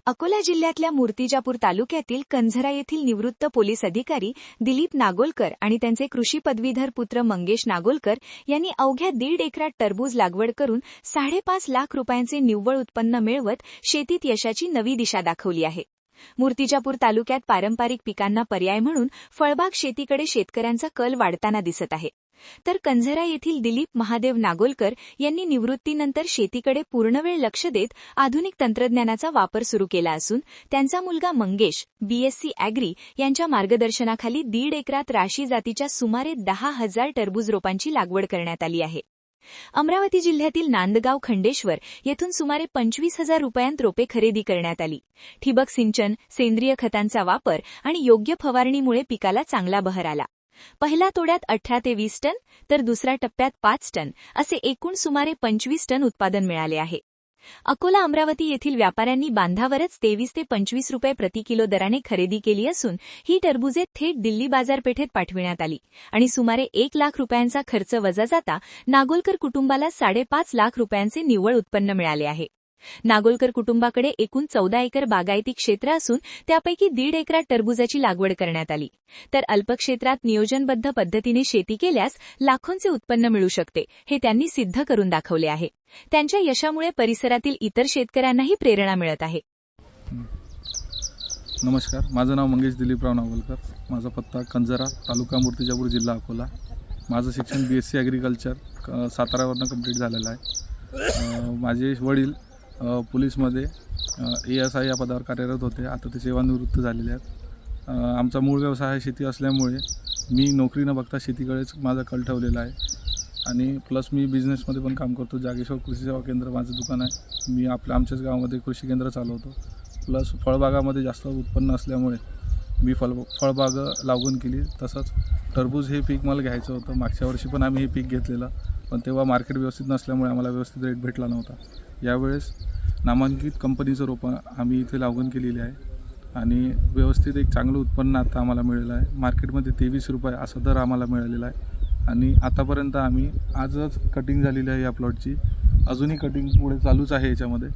अकोला जिल्ह्यातल्या मूर्तिजापूर तालुक्यातील कंझरा येथील निवृत्त पोलीस अधिकारी दिलीप नागोलकर आणि त्यांचे कृषी पदवीधर पुत्र मंगेश नागोलकर यांनी अवघ्या 1.5 एकरात टरबूज लागवड करून 5.5 लाख रुपयांचे निव्वळ उत्पन्न मिळवत शेतीत यशाची नवी दिशा दाखवली आहे. मूर्तिजापूर तालुक्यात पारंपरिक पिकांना पर्याय म्हणून फळबाग शेतीकडे शेतकऱ्यांचा कल वाढताना दिसत आहे. तर कंझरा येथील दिलीप महादेव नागोलकर यांनी निवृत्तीनंतर शेतीकडे पूर्णवेळ लक्ष देत आधुनिक तंत्रज्ञानाचा वापर सुरू केला असून त्यांचा मुलगा मंगेश BSc ॲग्री यांच्या मार्गदर्शनाखाली 1.5 एकरात राशी जातीच्या सुमारे 10,000 टरबूज रोपांची लागवड करण्यात आली आहे. अमरावती जिल्ह्यातील नांदगाव खंडेश्वर येथून सुमारे 25,000 रुपयांत रोपे खरेदी करण्यात आली. ठिबक सिंचन, सेंद्रिय खतांचा वापर आणि योग्य फवारणीमुळे पिकाला चांगला बहर आला. पहिल्या तोड्यात 18 ते 20 टन तर दुसऱ्या टप्प्यात 5 टन असे एकूण सुमारे 25 टन उत्पादन मिळाले आहे. अकोला अमरावती येथील व्यापाऱ्यांनी बांधावरच 23 ते 25 रुपये प्रति किलो दराने खरेदी केली असून ही टरबुजे थेट दिल्ली बाजारपेठेत पाठविण्यात आली आणि सुमारे 1 लाख रुपयांचा खर्च वजा जाता नागोलकर कुटुंबाला 5.5 लाख रुपयांचे निव्वळ उत्पन्न मिळाले आहे. नागोलकर कुटुंबाकडे एकूण 14 एकर बागायती क्षेत्र असून त्यापैकी 1.5 एकरात टरबुजाची लागवड करण्यात आली. तर अल्प क्षेत्रात नियोजनबद्ध पद्धतीने शेती केल्यास लाखोंचे उत्पन्न मिळू शकते हे त्यांनी सिद्ध करून दाखवले आहे. त्यांच्या यशामुळे परिसरातील इतर शेतकऱ्यांनाही प्रेरणा मिळत आहे. नमस्कार, माझं नाव मंगेश दिलीपराव नागोलकर. माझा पत्ता कंझरा, तालुका मूर्तिजापूर, जिल्हा अकोला. माझं शिक्षण BSc ॲग्रिकल्चर सातारावरनं कंप्लीट झालेलं आहे. माझे वडील पोलीसमध्ये ASI या पदावर कार्यरत होते. आता ते सेवानिवृत्त झालेले आहेत. आमचा मूळ व्यवसाय हा शेती असल्यामुळे मी नोकरी न बघता शेतीकडेच माझा कल ठेवलेला आहे आणि प्लस मी बिझनेसमध्ये पण काम करतो. जागेश्वर कृषी सेवा केंद्र माझं दुकान आहे. मी आमच्याच गावामध्ये कृषी केंद्र चालवतो. प्लस फळबागामध्ये जास्त उत्पन्न असल्यामुळे मी फळबाग लागवड केली. तसंच टरबूज हे पीक मला घ्यायचं होतं. मागच्या वर्षी पण आम्ही हे पीक घेतलेलं, पण तेव्हा मार्केट व्यवस्थित नसल्यामुळे आम्हाला व्यवस्थित रेट भेटला नव्हता. यावेळेस नामांकित कंपनीचं रोपं आम्ही इथे लागवड केलेली आहे आणि व्यवस्थित एक चांगलं उत्पन्न आता आम्हाला मिळालं आहे. मार्केटमध्ये 23 रुपये असा दर आम्हाला मिळालेला आहे आणि आतापर्यंत आम्ही आजच कटिंग झालेली आहे या प्लॉटची. अजूनही कटिंग पुढे चालूच आहे याच्यामध्ये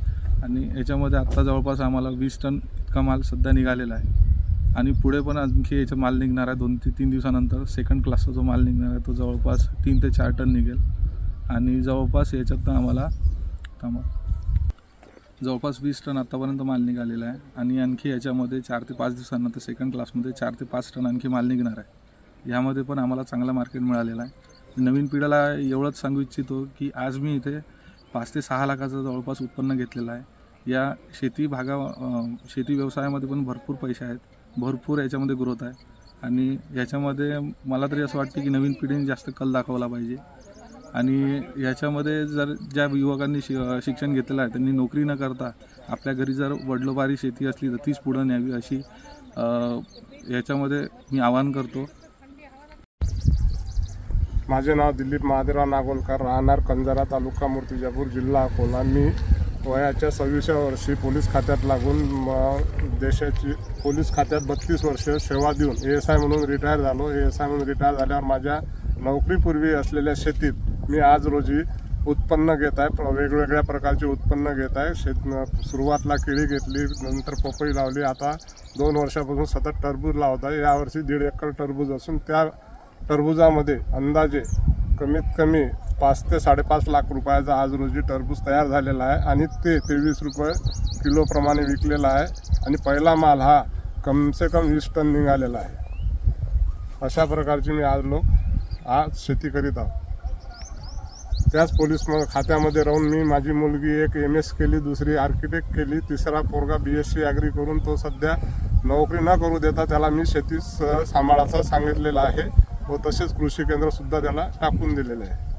आणि याच्यामध्ये आत्ता जवळपास आम्हाला 20 टन इतका माल सध्या निघालेला आहे आणि पुढे पण आणखी याचा माल निघणार आहे. 2 ते 3 दिवसानंतर सेकंड क्लासचा जो माल निघणार आहे तो जवळपास 3 ते 4 टन निघेल आणि जवळपास याच्यातनं आम्हाला जवळपास 20 टन आत्तापर्यंत माल निघालेला आहे आणि आणखी याच्यामध्ये 4 ते 5 दिवसानंतर सेकंड क्लासमध्ये 4 ते 5 टन आणखी माल निघणार आहे. यामध्ये पण आम्हाला चांगला मार्केट मिळालेला आहे. नवीन पिढीला एवढंच सांगू इच्छितो की आज मी इथे 5 ते 6 लाखाचं जवळपास उत्पन्न घेतलेलं आहे. या शेती व्यवसायामध्ये पण भरपूर पैसे आहेत, भरपूर याच्यामध्ये ग्रोथ आहे आणि याच्यामध्ये मला तरी असं वाटतं की नवीन पिढीने जास्त कल दाखवला पाहिजे आणि याच्यामध्ये जर ज्या युवकांनी शिक्षण घेतलेलं आहे त्यांनी नोकरी न करता आपल्या घरी जर वडिलोपारी शेती असली तर तीच पुढं न्यावी अशी याच्यामध्ये मी आवाहन करतो. माझे नाव दिलीप महादेवराव नागोलकर, राहणार कंझरा, तालुका मूर्तिजापूर, जिल्हा अकोला. मी वयाच्या 26व्या वर्षी पोलीस खात्यात लागून देशाची पोलीस खात्यात 32 वर्ष सेवा देऊन ASI म्हणून रिटायर झालो. ASI म्हणून रिटायर झाल्यावर माझ्या नोकरीपूर्वी असलेल्या शेतीत मी आज रोजी उत्पन्न घेत आहे. वेगवेगळ्या प्रकारचे उत्पन्न घेत आहे. सुरुवातला केळी घेतली, नंतर पपई लावली. आता 2 वर्षापासून सतत टरबूज लावत आहे. यावर्षी 1.5 एकर टरबूज असून त्या टरबुजामध्ये अंदाजे कमीत कमी 5 ते 5.5 लाख रुपयाचा आज रोजी टरबूज तयार झालेला आहे आणि ते 23 रुपये किलोप्रमाणे विकलेला आहे आणि पहिला माल हा कमसे कम 20 टन निघालेला आहे. अशा प्रकारची मी आज शेती करीत आहोत. त्याच पोलीस खात्यामध्ये राहून मी माझी मुलगी एक MS केली, दुसरी आर्किटेक्ट केली, तिसरा पोरगा BSc ॲग्री करून तो सध्या नोकरी न करू देता त्याला मी शेती सांभाळायचं सांगितलेलं आहे व तसेच कृषी केंद्रसुद्धा त्याला टाकून दिलेलं आहे.